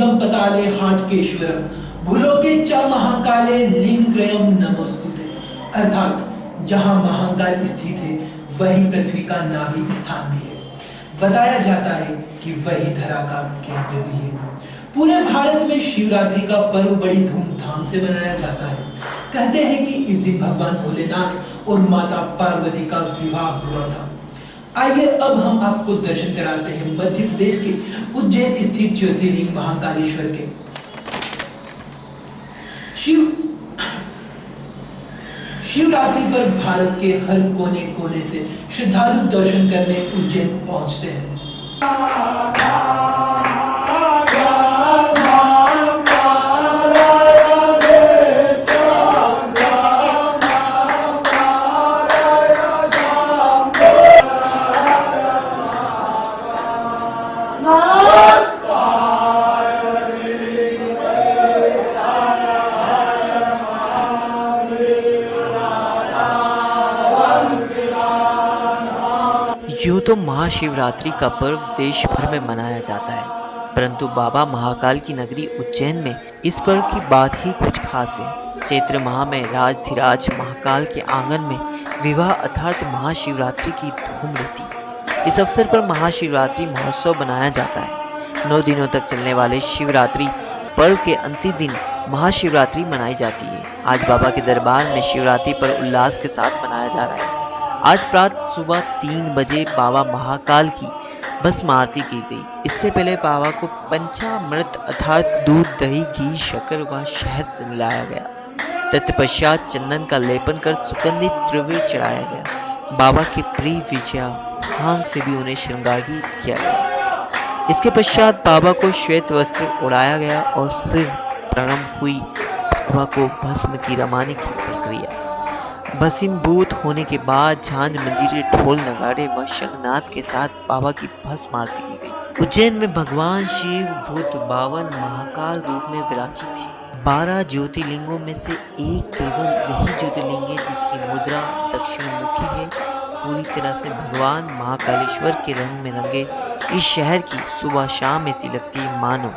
लिंगम पताले हाटकेश्वरम भूलोके च महाकाले लिंगत्रयम नमोस्तुते। अर्थात जहां महाकाल स्थित है वही पृथ्वी का नाभि स्थान भी है। बताया जाता है कि वही धरा का केंद्र भी है। पूरे भारत में शिवरात्रि का पर्व बड़ी धूमधाम से मनाया जाता है। कहते हैं कि इस दिन भगवान भोलेनाथ और माता पार्वती का विवाह हुआ था। आइए अब हम आपको दर्शन कराते हैं मध्य प्रदेश के उज्जैन स्थित ज्योतिर्लिंग महाकालेश्वर के। शिवरात्रि पर भारत के हर कोने कोने से श्रद्धालु दर्शन करने उज्जैन पहुंचते हैं। यूं तो महाशिवरात्रि का पर्व देश भर में मनाया जाता है, परंतु बाबा महाकाल की नगरी उज्जैन में इस पर्व की बात ही कुछ खास है। चैत्र माह में राजधिराज महाकाल के आंगन में विवाह अर्थात महाशिवरात्रि की धूम रहती। इस अवसर पर महाशिवरात्रि महोत्सव मनाया जाता है। 9 दिनों तक चलने वाले शिवरात्रि पर्व के अंतिम दिन महाशिवरात्रि मनाई जाती है। आज बाबा के दरबार में शिवरात्रि पर उल्लास के साथ मनाया जा रहा है। आज प्रातः सुबह 3 बजे बाबा महाकाल की भस्म आरती की गई। इससे पहले बाबा को पंचामृत अर्थात दूध, दही, घी, शक्कर व शहद से मिलाया गया। तत्पश्चात चंदन का लेपन कर सुगंधित द्रव्य चढ़ाया गया। बाबा के प्रिय विजया भांग से भी उन्हें श्रृंगारित किया गया। इसके पश्चात बाबा को श्वेत वस्त्र उड़ाया गया और फिर प्रारंभ हुई बाबा को भस्म की रमाने की प्रक्रिया। भस्मीभूत होने के बाद झांझ, मंजीरे, ढोल, नगाड़े व शंखनाद के साथ बाबा की भस्म आरती की गई। उज्जैन में भगवान शिव भूत 52 महाकाल रूप में विराजित थे। 12 ज्योतिर्लिंगों में से एक केवल यही ज्योतिर्लिंग है जिसकी मुद्रा दक्षिणमुखी है। पूरी तरह से भगवान महाकालेश्वर के रंग में रंगे इस शहर की सुबह शाम ऐसी लगती है मानो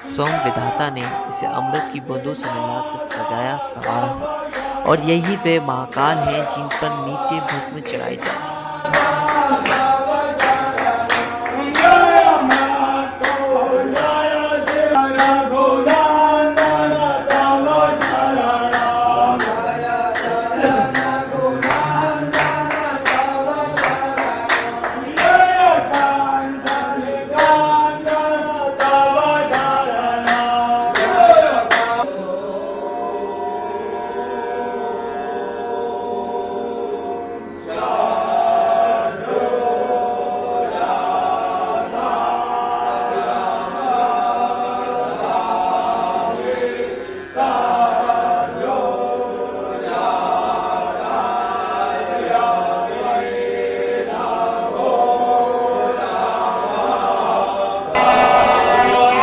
स्वयं विधाता ने इसे अमृत की बूंदों से नहलाकर सजाया संवारा हो। और यही वे महाकाल हैं जिन पर नित्य भस्म चढ़ाई जाती है।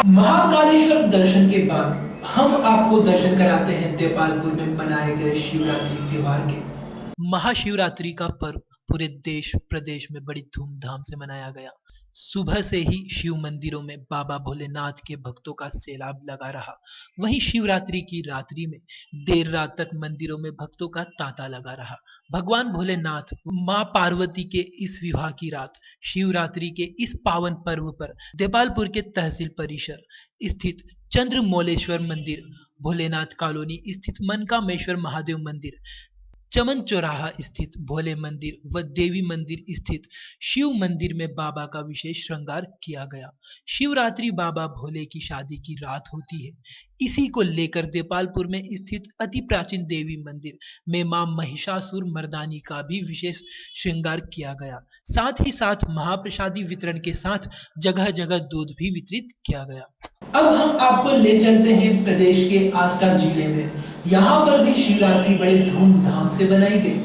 महाकालेश्वर दर्शन के बाद हम आपको दर्शन कराते हैं देपालपुर में मनाए गए शिवरात्रि त्योहार के। महाशिवरात्रि का पर्व पूरे देश प्रदेश में बड़ी धूमधाम से मनाया गया। सुबह से ही शिव मंदिरों में बाबा भोलेनाथ के भक्तों का सैलाब लगा रहा। वहीं शिवरात्रि की रात्रि में देर रात तक मंदिरों में भक्तों का तांता लगा रहा। भगवान भोलेनाथ मां पार्वती के इस विवाह की रात शिवरात्रि के इस पावन पर्व पर देपालपुर के तहसील परिसर स्थित चंद्रमौलेश्वर मंदिर, भोलेनाथ कॉलोनी स्थित मनकामेश्वर महादेव मंदिर, चमन चौराहा स्थित भोले मंदिर व देवी मंदिर स्थित शिव मंदिर में बाबा का विशेष श्रृंगार किया गया। शिवरात्रि बाबा भोले की शादी की रात होती है। इसी को लेकर देपालपुर में स्थित अति प्राचीन देवी मंदिर में मां महिषासुर मर्दानी का भी विशेष श्रृंगार किया गया। साथ ही साथ महाप्रसादी वितरण के साथ जगह जगह दूध भी वितरित किया गया। अब हम आपको ले चलते हैं प्रदेश के आष्टा जिले में। यहाँ पर भी शिवरात्रि बड़े धूमधाम से मनाई गई।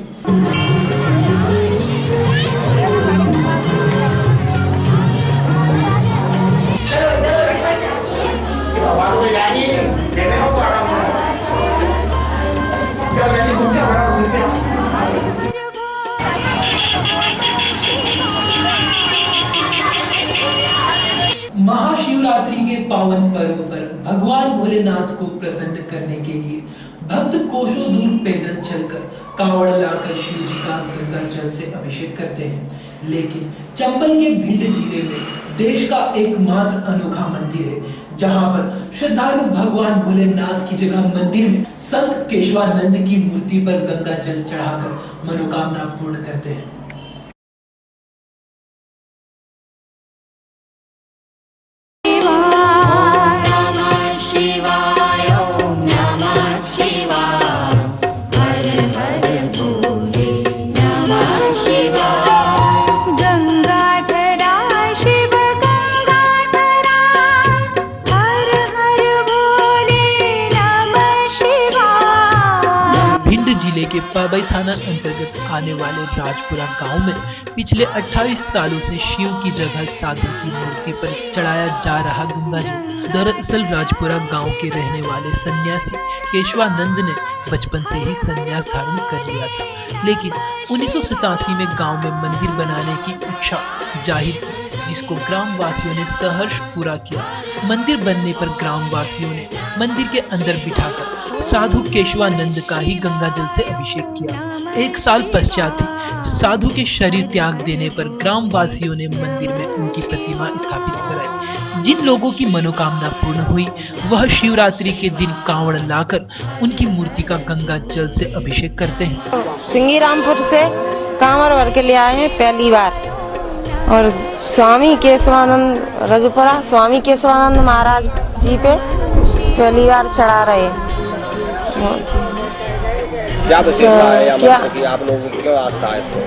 महाशिवरात्रि महाशिवरात्रि के पावन पर्व पर भगवान भोलेनाथ को प्रसन्न करने के लिए भक्त कोसों दूर पैदल चलकर कावड़ लाकर शिव जी का गंगा जल से अभिषेक करते हैं। लेकिन चंबल के भिंड जिले में देश का एकमात्र अनोखा मंदिर है, जहां पर श्रद्धालु भगवान भोलेनाथ की जगह मंदिर में संत केशवानंद की मूर्ति पर गंगा जल चढ़ाकर मनोकामना पूर्ण करते हैं। जिले के पाबई थाना अंतर्गत आने वाले राजपुरा गांव में पिछले 28 सालों से शिव की जगह साधु की मूर्ति पर चढ़ाया जा रहा गंगा जल। दरअसल राजपुरा गांव के रहने वाले सन्यासी केशवानंद ने बचपन से ही संन्यास धारण कर लिया था, लेकिन 1987 में गांव में मंदिर बनाने की इच्छा जाहिर की, जिसको ग्रामवासियों ने सहर्ष पूरा किया। मंदिर बनने पर ग्रामवासियों ने मंदिर के अंदर बिठाकर साधु केशवानंद का ही गंगा जल से अभिषेक किया। 1 साल पश्चात ही साधु के शरीर त्याग देने पर ग्रामवासियों ने मंदिर में उनकी प्रतिमा स्थापित कराई। जिन लोगों की मनोकामना पूर्ण हुई वह शिवरात्रि के दिन कांवड़ लाकर उनकी मूर्ति का गंगा जल से अभिषेक करते हैं। सिंगीरामपुर से कांवड़ भर के ले आए हैं पहली बार, और स्वामी केशवानंद रजपुरा स्वामी केशवानंद महाराज जी पे पहली बार चढ़ा रहे हैं। क्या विशेषता है या मतलब कि आप लोगों की क्या आस्था है इसमें?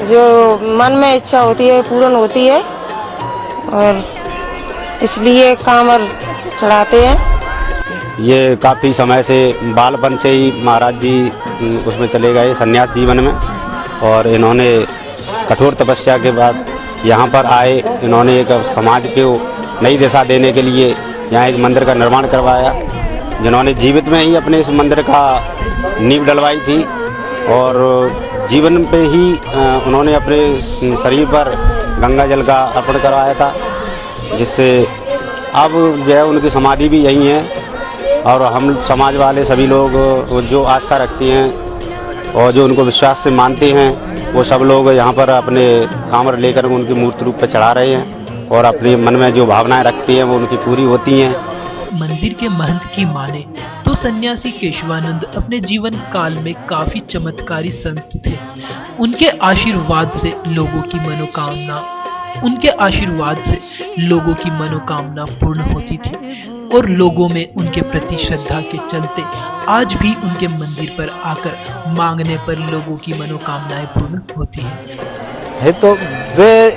जो मन में इच्छा होती है पूर्ण होती है, और इसलिए कांवड़ चढ़ाते हैं। ये काफ़ी समय से बालपन से ही महाराज जी उसमें चले गए संन्यास जीवन में, और इन्होंने कठोर तपस्या के बाद यहाँ पर आए। इन्होंने एक समाज को नई दिशा देने के लिए यहाँ एक मंदिर का निर्माण करवाया, जिन्होंने जीवित में ही अपने इस मंदिर का नींव डलवाई थी, और जीवन पे ही उन्होंने अपने शरीर पर गंगा जल का अर्पण करवाया था, जिससे अब जो है उनकी समाधि भी यही है। और हम समाज वाले सभी लोग जो आस्था रखते हैं और जो उनको विश्वास से मानते हैं, वो सब लोग यहाँ पर अपने कांवड़ लेकर उनकी मूर्ति रूप पर चढ़ा रहे हैं, और अपने मन में जो भावनाएं रखती हैं वो उनकी पूरी होती हैं। मंदिर के महंत की माने तो सन्यासी केशवानंद अपने जीवन काल में काफी चमत्कारी संत थे। उनके आशीर्वाद से लोगों की मनोकामना पूर्ण होती थी, और लोगों में उनके प्रति श्रद्धा के चलते आज भी उनके मंदिर पर आकर मांगने पर लोगों की मनोकामनाएं पूर्ण होती है। तो वे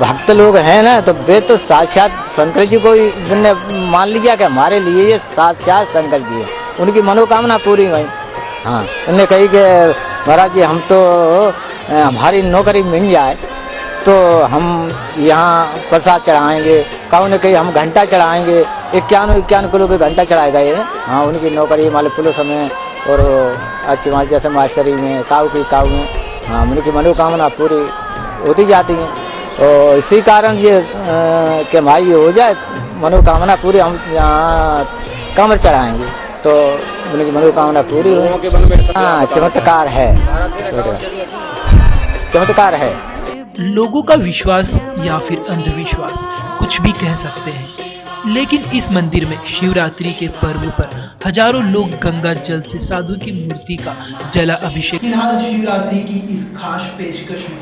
भक्त लोग हैं ना, तो वे तो साक्षात शंकर जी को जिनने मान लिया कि हमारे लिए ये साक्षात शंकर जी है, उनकी मनोकामना पूरी हुई। हाँ, उन्होंने कही कि महाराज जी हम तो हमारी नौकरी मिल जाए तो हम यहाँ प्रसाद चढ़ाएंगे। काऊ ने कही हम घंटा चढ़ाएंगे, 51 किलो के घंटा चढ़ाए गए हैं। हाँ, उनकी नौकरी माले पुलिस में और अच्छी वहाँ जैसे मास्टरी में काऊ में, हाँ उनकी मनोकामना पूरी होती जाती हैं। और इसी कारण ये कि हमारी हो जाए मनोकामना पूरी, हम यहाँ कांवड़ चढ़ाएंगे तो उनकी मनोकामना पूरी हो। हाँ, चमत्कार है। लोगों का विश्वास या फिर अंधविश्वास कुछ भी कह सकते हैं, लेकिन इस मंदिर में शिवरात्रि के पर्व पर हजारों लोग गंगा जल से साधु की मूर्ति का जला अभिषेक। फिलहाल शिवरात्रि की इस खास पेशकश में